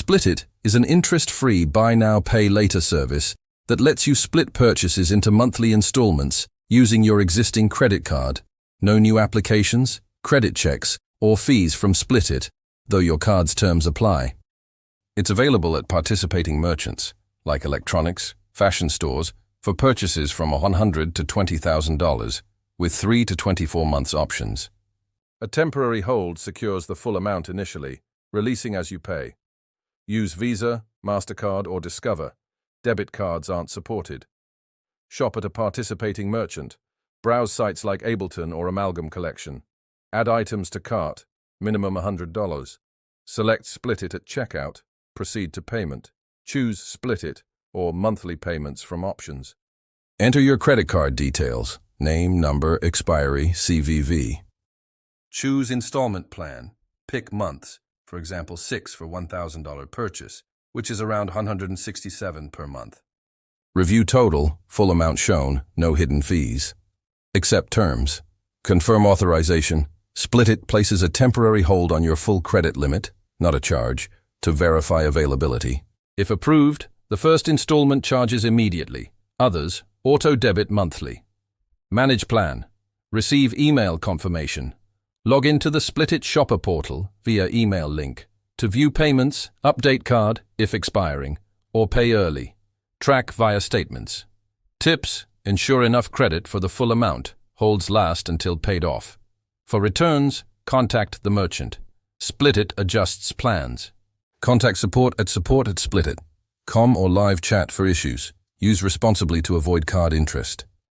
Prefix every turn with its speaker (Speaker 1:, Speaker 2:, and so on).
Speaker 1: Splitit is an interest-free buy now, pay later service that lets you split purchases into monthly installments using your existing credit card. No new applications, credit checks, or fees from Splitit, though your card's terms apply. It's available at participating merchants, like electronics, fashion stores, for purchases from $100 to $20,000, with 3 to 24 months options. A temporary hold secures the full amount initially, releasing as you pay. Use Visa, MasterCard, or Discover. Debit cards aren't supported. Shop at a participating merchant. Browse sites like Ableton or Amalgam Collection. Add items to cart, minimum $100. Select Splitit at checkout. Proceed to payment. Choose Splitit or monthly payments from options. Enter your credit card details, name, number, expiry, CVV. Choose installment plan. Pick months, for example 6 for $1,000 purchase, which is around $167 per month. Review total, full amount shown, no hidden fees. Accept terms. Confirm authorization. Splitit places a temporary hold on your full credit limit, not a charge, to verify availability. If approved, the first installment charges immediately. Others, auto-debit monthly. Manage plan. Receive email confirmation. Log into the Splitit shopper portal via email link to view payments, update card if expiring, or pay early. Track via statements. Tips: ensure enough credit for the full amount. Holds last until paid off. For returns, contact the merchant. Splitit adjusts plans. Contact support at Splitit.com or live chat for issues. Use responsibly to avoid card interest.